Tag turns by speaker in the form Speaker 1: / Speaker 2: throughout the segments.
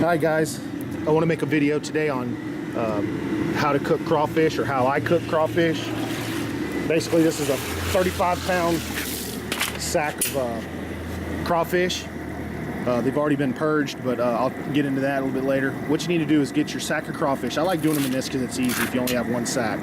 Speaker 1: Hi guys, I want to make a video today on how to cook crawfish, or how I cook crawfish. Basically, this is a 35-pound sack of crawfish. They've already been purged, but I'll get into that a little bit later. What you need to do is get your sack of crawfish. I like doing them in this because it's easy if you only have one sack.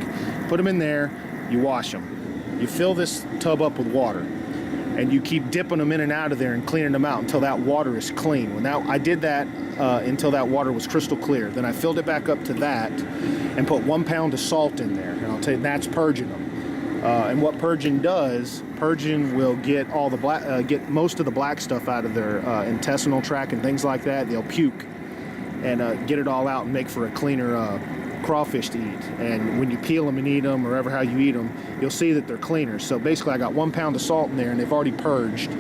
Speaker 1: Put them in there, you wash them. You fill this tub up with water, and you keep dipping them in and out of there and cleaning them out until that water is clean. I did that until that water was crystal clear. Then I filled it back up to that and put 1 pound of salt in there. And I'll tell you, that's purging them. And what purging does, purging will get all the get most of the black stuff out of their intestinal tract and things like that. They'll puke and get it all out and make for a cleaner crawfish to eat. And when you peel them and eat them, or ever how you eat them, you'll see that they're cleaner. So basically, I got 1 pound of salt in there, and they've already purged.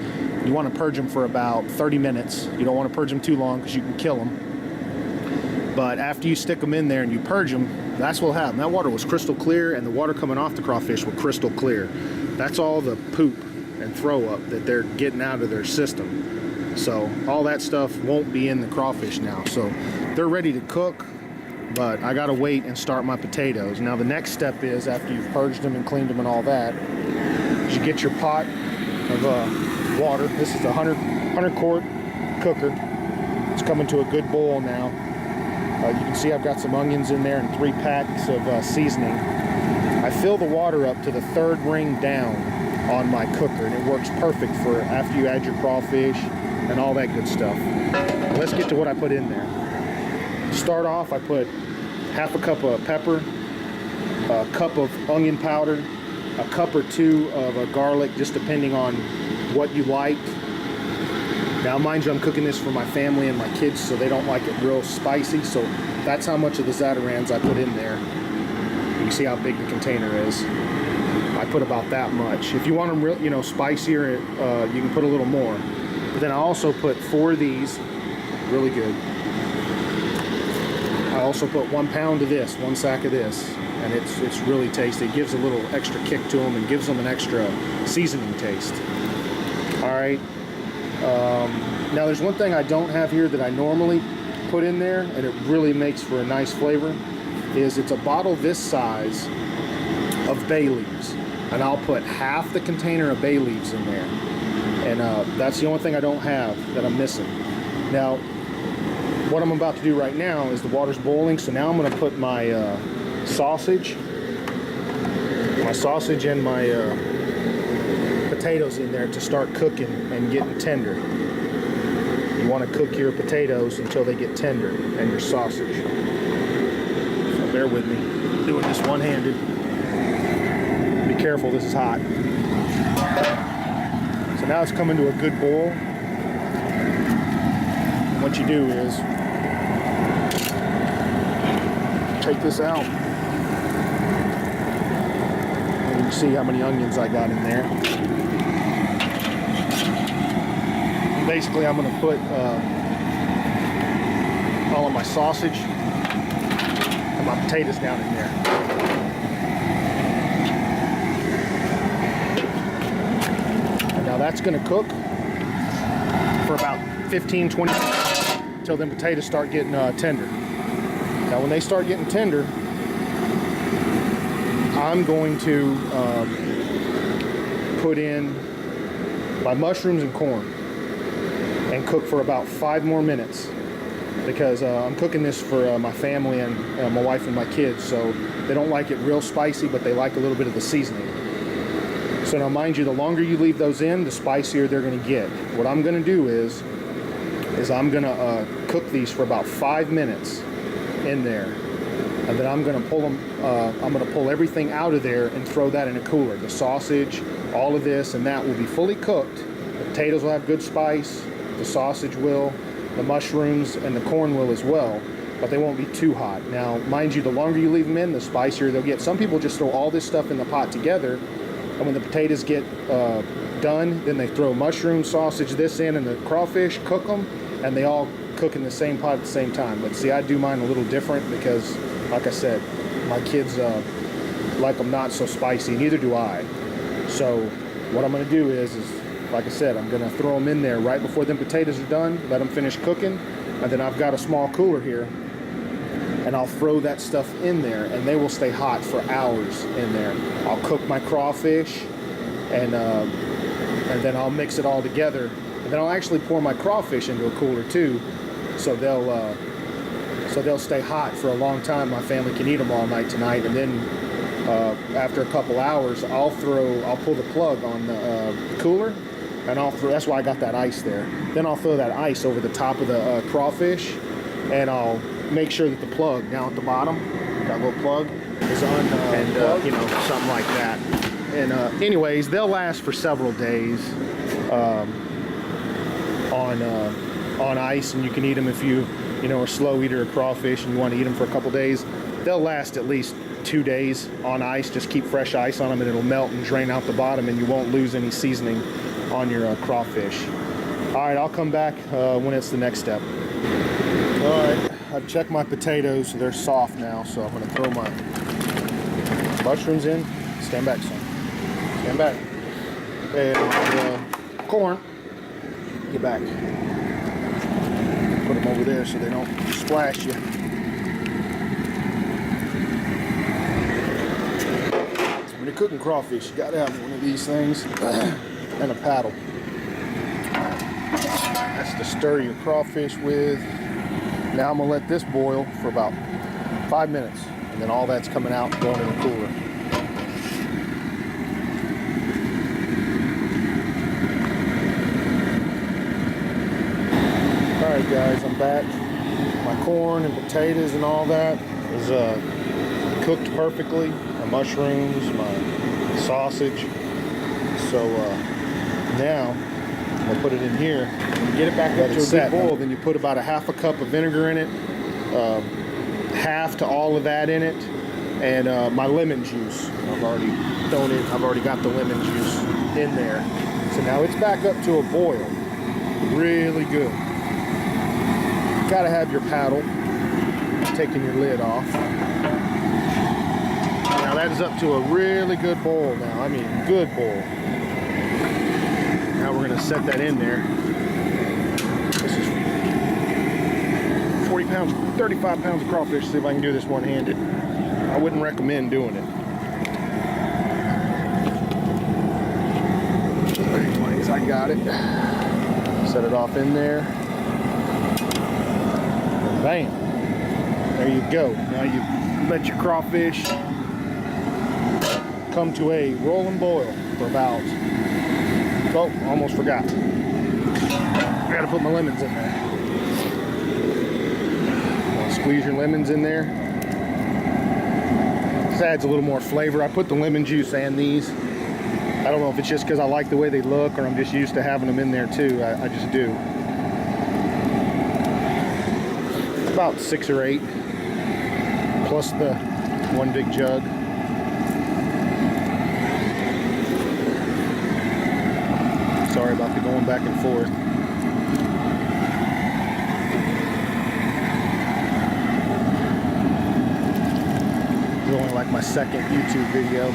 Speaker 1: You want to purge them for about 30 minutes. You don't want to purge them too long because you can kill them. But after you stick them in there and you purge them, that's what will happen. That water was crystal clear, and the water coming off the crawfish was crystal clear. That's all the poop and throw up that they're getting out of their system. So all that stuff won't be in the crawfish now. So they're ready to cook, but I gotta wait and start my potatoes. Now the next step is, after you've purged them and cleaned them and all that, is you get your pot of water. This is a 100 quart cooker. It's coming to a good boil now. You can see I've got some onions in there and 3 packs of seasoning. I fill the water up to the 3rd ring down on my cooker, and it works perfect for after you add your crawfish and all that good stuff. Now let's get to what I put in there. To start off, I put half a cup of pepper, a cup of onion powder, a cup or 2 of garlic, just depending on what you like. Now mind you, I'm cooking this for my family and my kids, so they don't like it real spicy, so that's how much of the Zatarans I put in there. You can see how big the container is. I put about that much. If you want them real, spicier, you can put a little more. But then I also put 4 of these, really good. I also put 1 pound of this, 1 sack of this, and it's really tasty. It gives a little extra kick to them and gives them an extra seasoning taste. All right. Now there's one thing I don't have here that I normally put in there, and it really makes for a nice flavor, is it's a bottle this size of bay leaves, and I'll put half the container of bay leaves in there, and that's the only thing I don't have that I'm missing. Now what I'm about to do right now is, the water's boiling, so now I'm going to put my sausage and my potatoes in there to start cooking and getting tender. You want to cook your potatoes until they get tender, and your sausage. So bear with me, I'm doing this one-handed. Be careful, this is hot. So now it's coming to a good boil. And what you do is take this out. And you can see how many onions I got in there. Basically, I'm going to put all of my sausage and my potatoes down in there. And now that's going to cook for about 15-20 minutes until them potatoes start getting tender. Now when they start getting tender, I'm going to put in my mushrooms and corn and cook for about 5 more minutes, because I'm cooking this for my family and my wife and my kids, so they don't like it real spicy, but they like a little bit of the seasoning. So now mind you, the longer you leave those in, the spicier they're going to get. What I'm going to do is I'm going to cook these for about 5 minutes in there, and then I'm going to pull them. I'm going to pull everything out of there and throw that in a cooler. The sausage, all of this, and that will be fully cooked. The potatoes will have good spice. The sausage will, the mushrooms and the corn will as well, but they won't be too hot. Now, mind you, the longer you leave them in, the spicier they'll get. Some people just throw all this stuff in the pot together, and when the potatoes get done, then they throw mushroom, sausage, this in, and the crawfish, cook them, and they all cook in the same pot at the same time. But see, I do mine a little different because, like I said, my kids like them not so spicy, neither do I. So what I'm going to do is like I said, I'm going to throw them in there right before them potatoes are done, let them finish cooking, And then I've got a small cooler here, and I'll throw that stuff in there, and they will stay hot for hours in there. I'll cook my crawfish, and then I'll mix it all together, and then I'll actually pour my crawfish into a cooler too, so they'll stay hot for a long time. My family can eat them all night tonight, and then after a couple hours, I'll pull the plug on the cooler, and that's why I got that ice there. Then I'll throw that ice over the top of the crawfish, and I'll make sure that the plug down at the bottom, that little plug, is unplugged, you know, something like that. And anyways, they'll last for several days on ice, and you can eat them if you know, are a slow eater of crawfish and you want to eat them for a couple days. They'll last at least 2 days on ice. Just keep fresh ice on them, and it'll melt and drain out the bottom, and you won't lose any seasoning on your crawfish. All right, I'll come back when it's the next step. All right, I've checked my potatoes. They're soft now, so I'm going to throw my mushrooms in. Stand back, son. Stand back. And my corn. Get back. Put them over there so they don't splash you. When you're cooking crawfish, you gotta have one of these things and a paddle. That's to stir your crawfish with. Now I'm gonna let this boil for about 5 minutes, and then all that's coming out and going in the cooler. Alright guys, I'm back. My corn and potatoes and all that is cooked perfectly. My mushrooms, my sausage. So now I'm gonna put it in here. When you get it back up to a good boil, then you put about a half a cup of vinegar in it, half to all of that in it, and my lemon juice. I've already thrown it. I've already got the lemon juice in there. So now it's back up to a boil. Really good. Gotta have your paddle, taking your lid off. Now that is up to a really good boil now. I mean, good boil. Now we're gonna set that in there. This is 40 pounds, 35 pounds of crawfish. See if I can do this one-handed. I wouldn't recommend doing it. But anyways, I got it. Set it off in there. Bam. There you go. Now you let your crawfish come to a rolling boil for about, oh, almost forgot. I gotta put my lemons in there. Squeeze your lemons in there. This adds a little more flavor. I put the lemon juice and these. I don't know if it's just because I like the way they look, or I'm just used to having them in there too. I just do. About 6 or 8, plus the one big jug. Sorry about the going back and forth. It's only like my second YouTube video,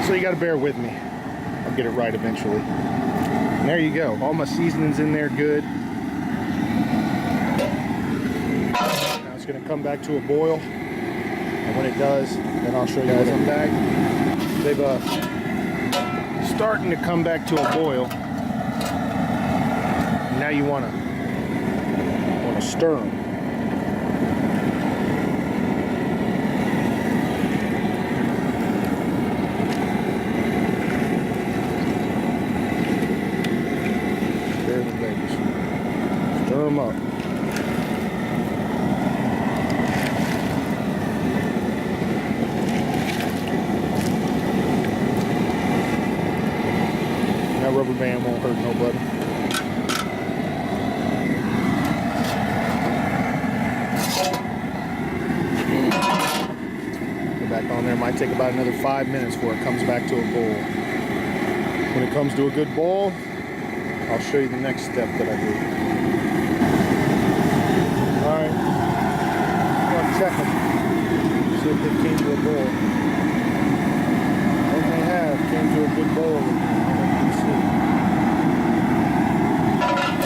Speaker 1: so you got to bear with me. I'll get it right eventually. And there you go. All my seasoning's in there good. Going to come back to a boil, and when it does, then I'll show you guys. I'm back. They've starting to come back to a boil. Now you want to stir them. Stir the babies. Stir them up. Rubber band won't hurt nobody. Go back on there. Might take about another 5 minutes before it comes back to a boil. When it comes to a good boil, I'll show you the next step that I do. Alright. I'm going to check them. See if they came to a boil. When they have, came to a good boil.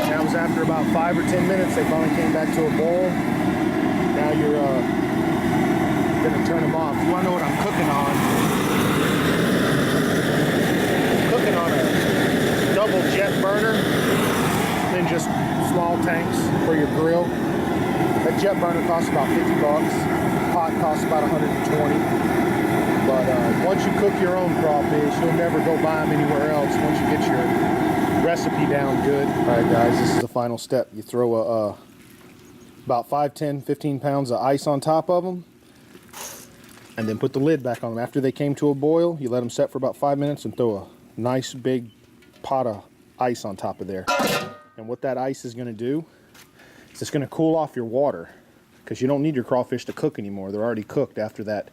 Speaker 1: That was after about 5 or 10 minutes, they finally came back to a boil. Now you're gonna turn them off. You wanna know what I'm cooking on? I'm cooking on a double jet burner, then just small tanks for your grill. That jet burner costs about 50 bucks. Pot costs about 120. But once you cook your own crawfish, you'll never go buy them anywhere else once you get your recipe down good. All right, guys, this is the final step. You throw about 5, 10, 15 pounds of ice on top of them, and then put the lid back on them. After they came to a boil, you let them set for about 5 minutes and throw a nice big pot of ice on top of there. And what that ice is going to do is it's going to cool off your water, because you don't need your crawfish to cook anymore. They're already cooked after that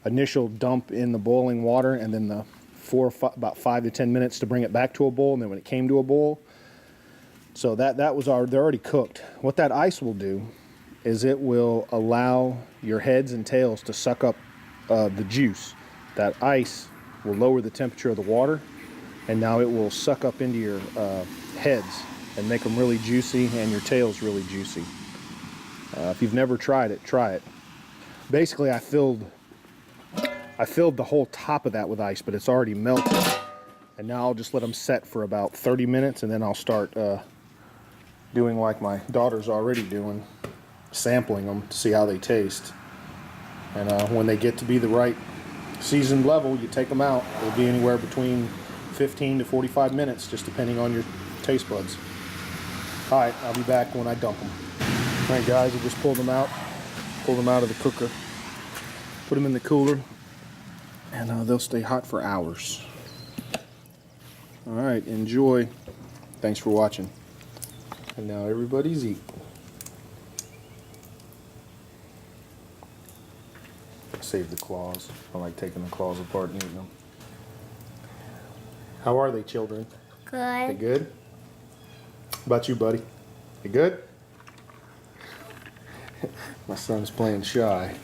Speaker 1: initial dump in the boiling water, and then the about 5 to 10 minutes to bring it back to a boil, and then when it came to a boil. So they're already cooked. What that ice will do is it will allow your heads and tails to suck up the juice. That ice will lower the temperature of the water, and now it will suck up into your heads and make them really juicy, and your tails really juicy. If you've never tried it, try it. Basically, I filled the whole top of that with ice, but it's already melted. And now I'll just let them set for about 30 minutes, and then I'll start doing like my daughter's already doing, sampling them to see how they taste. And when they get to be the right seasoned level, you take them out. It'll be anywhere between 15 to 45 minutes, just depending on your taste buds. All right, I'll be back when I dump them. All right, guys, I just pulled them out of the cooker, put them in the cooler, and they'll stay hot for hours. All right, enjoy. Thanks for watching. And now everybody's eating. Save the claws. I like taking the claws apart and eating them. How are they, children?
Speaker 2: Good.
Speaker 1: They good? How about you, buddy? They good? My son's playing shy.